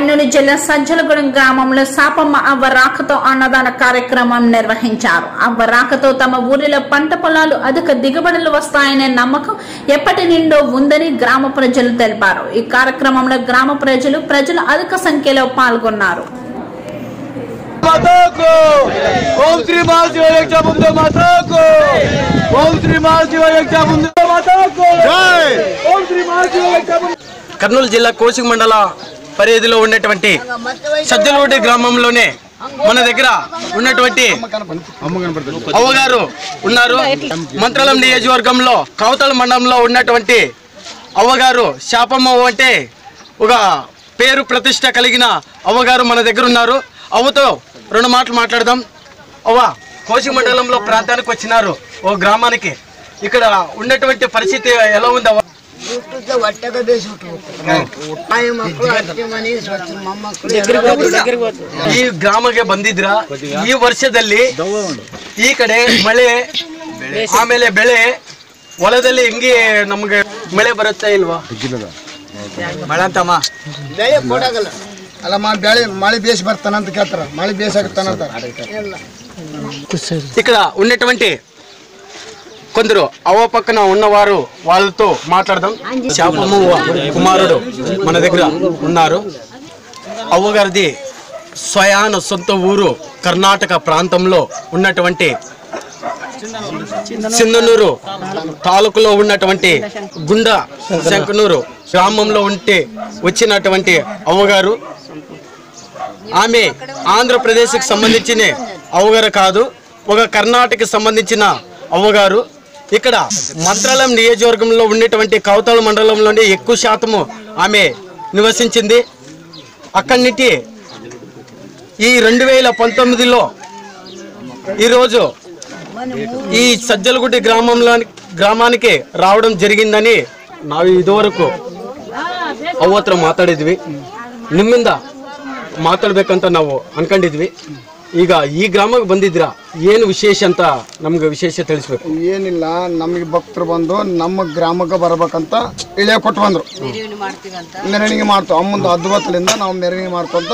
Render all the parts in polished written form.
కర్నూలు జిల్లా సజ్జలగూడెం గ్రామంలో శాపమ్మ అవ్వ రాకతో అన్నదాన కార్యక్రమం నిర్వహించారు. అవ్వ రాకతో తమ ఊరిలో పంట పొలాలు అధిక దిగుబడులు వస్తాయనే నమ్మకం ఎప్పటి నుండో ఉందని గ్రామ ప్రజలు తెలిపారు. ఈ కార్యక్రమంలో గ్రామ ప్రజలు అధిక సంఖ్యలో పాల్గొన్నారు. కర్నూలు జిల్లా కోసిక మండల పరిధిలో ఉన్నటువంటి సజ్జలగూడెం గ్రామంలోనే మన దగ్గర ఉన్నటువంటి అవ్వగారు ఉన్నారు. మంత్రాలయం నియోజకవర్గంలో కౌతల మండలంలో ఉన్నటువంటి అవ్వగారు శాపమ్మ అంటే ఒక పేరు ప్రతిష్ట కలిగిన అవ్వగారు మన దగ్గర ఉన్నారు. అవ్వతో రెండు మాటలు మాట్లాడదాం. అవ్వ, కోసిక మండలంలో ప్రాంతానికి వచ్చినారు, ఓ గ్రామానికి. ఇక్కడ ఉన్నటువంటి పరిస్థితి ఎలా ఉంది అవ్వ? ಈ ಗ್ರಾಮಕ್ಕೆ ಬಂದಿದ್ರ ಈ ವರ್ಷದಲ್ಲಿ ಈ ಕಡೆ ಮಳೆ ಆಮೇಲೆ ಬೆಳೆ ಹೊಲದಲ್ಲಿ ಹೆಂಗೆ ನಮಗೆ ಮಳೆ ಬರುತ್ತೆ ಇಲ್ವಾ? ಮಳೆ ಅಂತಮ್ಮ ಬೆಳೆ ಕೊಡಾಗಲ್ಲ ಅಲ್ಲ, ಬೆಳೆ ಮಳೆ ಬೇಸ್ ಬರ್ತಾನಂತ ಕೇಳ್ತಾರ, ಮಳೆ ಬೇಸ್ ಆಗ್ತಾನಂತ. ఇక్కడ ఉన్నటువంటి కొందరు అవ్వ పక్కన ఉన్నవారు వాళ్ళతో మాట్లాడదాం. శాపమ్మ కుమారుడు మన దగ్గర ఉన్నారు. అవ్వగారిది స్వయాన సొంత ఊరు కర్ణాటక ప్రాంతంలో ఉన్నటువంటి సింధనూరు తాలూకులో ఉన్నటువంటి గుండ శంకనూరు గ్రామంలో ఉంటే వచ్చినటువంటి అవ్వగారు. ఆమె ఆంధ్రప్రదేశ్కి సంబంధించిన అవ్వగారు కాదు, ఒక కర్ణాటకకి సంబంధించిన అవ్వగారు. ఇక్కడ మంత్రాలయం నియోజకవర్గంలో ఉన్నటువంటి కౌతల మండలంలోనే ఎక్కువ శాతము ఆమె నివసించింది. అక్కడి నుండి ఈ 2019లో ఈరోజు ఈ సజ్జలగూడెం గ్రామానికి రావడం జరిగిందని ನಾವು ಇದುವರೆಗೂ ಅವತ್ರ ಮಾತಾಡಿದ್ವಿ. ನಿಮ್ಮಿಂದ ಮಾತಾಡ್ಬೇಕಂತ ನಾವು ಅನ್ಕೊಂಡಿದ್ವಿ. ಈಗ ಈ ಗ್ರಾಮಕ್ಕೆ ಬಂದಿದ್ದೀರಾ, ಏನು ವಿಶೇಷ ಅಂತ ನಮ್ಗೆ ವಿಶೇಷ ತಿಳಿಸ್ಬೇಕು. ಏನಿಲ್ಲ, ನಮಗೆ ಭಕ್ತರು ಬಂದು ನಮ್ಮ ಗ್ರಾಮಕ್ಕೆ ಬರ್ಬೇಕಂತ ಇಳಿಯ ಕೊಟ್ಟು ಬಂದ್ರು. ಮೆರವಣಿಗೆ ಮಾಡ್ತು ಅಮ್ಮಂದು ಅದ್ಭುತಲಿಂದ ನಾವು ಮೆರವಣಿಗೆ ಮಾಡ್ಕೊಂತ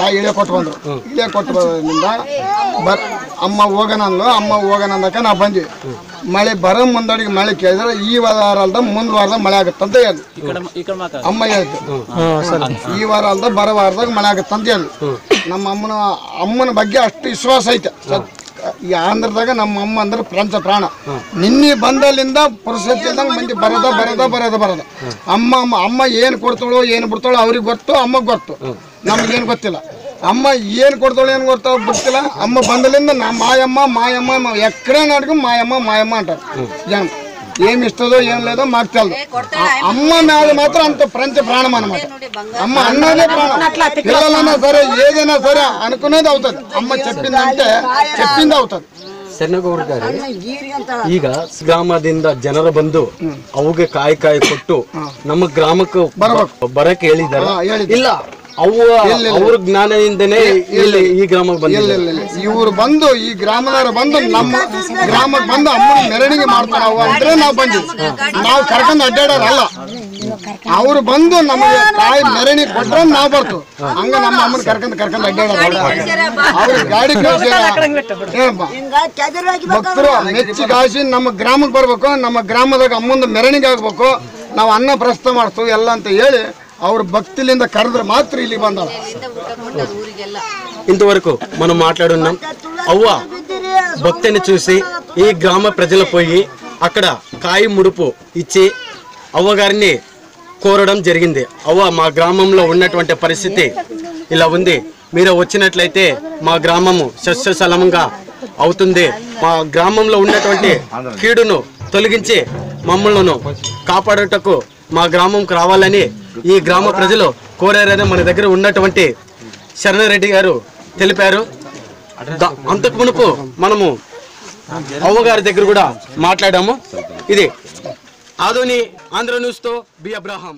ಕಾಯಿ ಇಳಿಯ ಕೊಟ್ಟು ಬಂದ್ರು. ಇಳಿಯ ಕೊಟ್ಟು ಬಂದ್ರಿಂದ ಅಮ್ಮ ಹೋಗೋಣಂದಕ್ಕೆ ನಾವು ಬಂದ್ವಿ. ಮಳೆ ಬರೋ ಮುಂದಡಿಗೆ ಮಳೆ ಕೇಳಿದ್ರೆ ಈ ವಾರ ಅಲ್ದ ಮುಂದ್ ವಾರದಾಗ ಮಳೆ ಆಗತ್ತಂತ ಹೇಳಿದ್ರು. ಅಮ್ಮ ಹೇಳಿದ್ರು ಈ ವಾರ ಅಲ್ದ ಬರೋ ವಾರದಾಗ ಮಳೆ ಆಗತ್ತಂತ ಹೇಳಿದ್ರು. ನಮ್ಮ ಅಮ್ಮನ ಬಗ್ಗೆ ಅಷ್ಟು ವಿಶ್ವಾಸ ಐತೆ. ಈ ಆಂಧ್ರದಾಗ ನಮ್ಮ ಅಮ್ಮ ಅಂದ್ರೆ ಪಂಚ ಪ್ರಾಣ. ನಿನ್ನೆ ಬಂದಲ್ಲಿಂದ ಪರಿಸ್ಥಿತಿ ಇದ್ದಂಗೆ ಮಂದಿ ಬರೋದ ಅಮ್ಮ ಏನು ಕೊಡ್ತಾಳೋ ಏನು ಬಿಡ್ತಾಳೋ ಅವ್ರಿಗೆ ಗೊತ್ತು, ಅಮ್ಮಗೆ ಗೊತ್ತು, ನಮ್ಗೇನು ಗೊತ್ತಿಲ್ಲ. ಅಮ್ಮ ಏನು ಕೊಡ್ತಾಳೋ ಏನು ಗೊತ್ತಾವ ಗೊತ್ತಿಲ್ಲ. ಅಮ್ಮ ಬಂದಲ್ಲಿಂದ ಮಾಯಮ್ಮ ಎಕ್ಕಡೆ ನಾಟಕ ಮಾಯಮ್ಮ ಅಂటారు ಜನ. ఏమి ఇస్తుందో ఏం లేదో మాకు తెలియదు. అమ్మ మీద మాత్రం అంత పంచ ప్రాణం అన్నమాట. అమ్మ అన్నదే ప్రాణం. పిల్లలన్నా సరే ఏదైనా సరే అనుకునేది అవుతుంది. అమ్మ చెప్పిందంటే చెప్పింది అవుతుంది. ಶರಣಗೌಡ ಗಾರು, ಈಗ ಗ್ರಾಮದಿಂದ ಜನರ ಬಂದು ಅವುಗೆ ಕಾಯಿ ಕೊಟ್ಟು ನಮ್ಮ ಗ್ರಾಮಕ್ಕೆ ಬರಕ್ಕೆ ಹೇಳಿದಾರ ಇಲ್ಲ? ಅವ್ರ ಜ್ಞಾನದಿಂದನೇ ಈ ಗ್ರಾಮಕ್ಕೆ ಬಂದಿಲ್ಲ. ಇವ್ರು ಬಂದು ಈ ಗ್ರಾಮದವ್ರು ಬಂದು ನಮ್ಮ ಗ್ರಾಮಕ್ಕೆ ಬಂದು ಅಮ್ಮನ ಮೆರವಣಿಗೆ ಮಾಡ್ತಾರ ಅಂದ್ರೆ ನಾವು ಬಂದಿವಿ. ನಾವು ಕರ್ಕೊಂಡು ಅಡ್ಡಾಡೋರಲ್ಲ. ಅವ್ರು ಬಂದು ನಮಗೆ ಕಾಯಿ ಮೆರವಣಿಗೆ ಕೊಟ್ರೆ ನಾವು ಬರ್ತು. ಹಂಗ ನಮ್ಮ ಅಮ್ಮನ ಕರ್ಕೊಂಡು ಅಡ್ಡಾಡೋರು. ಅವ್ರ ಗಾಡಿ ಭಕ್ತರು ಮೆಚ್ಚಿಗಾಸಿ ನಮ್ಮ ಗ್ರಾಮಕ್ಕೆ ಬರ್ಬೇಕು, ನಮ್ಮ ಗ್ರಾಮದಾಗ ಅಮ್ಮಂದು ಮೆರವಣಿಗೆ ಆಗ್ಬೇಕು, ನಾವು ಅನ್ನ ಪ್ರಸ್ತ ಮಾಡ್ತೀವಿ ಎಲ್ಲ ಅಂತ ಹೇಳಿ ಅವ್ರ భక్తిలింద కర్దరు మాత్రం ಇಲ್ಲಿ ಬಂದಾಳ. ఇంతవరకు మనం మాట్లాడున్నాం. అవ్వ భక్తిని చూసి ఈ గ్రామ ప్రజలు పోయి అక్కడ కాయి ముడుపు ఇచ్చి అవ్వగారిని కోరడం జరిగింది. అవ్వ, మా గ్రామంలో ఉన్నటువంటి పరిస్థితి ఇలా ఉంది, మీరు వచ్చినట్లయితే మా గ్రామము సస్యశలంగా అవుతుంది, మా గ్రామంలో ఉన్నటువంటి కీడును తొలగించి మమ్మల్ని కాపాడుటకు మా గ్రామంకు రావాలని ఈ గ్రామ ప్రజలు కోరారని మన దగ్గర ఉన్నటువంటి శరణరెడ్డి గారు తెలిపారు. అంతకు మునుపు మనము అవ్వగారి దగ్గర కూడా మాట్లాడాము. ఇది ఆదోని ఆంధ్ర న్యూస్ తో బి అబ్రహాం.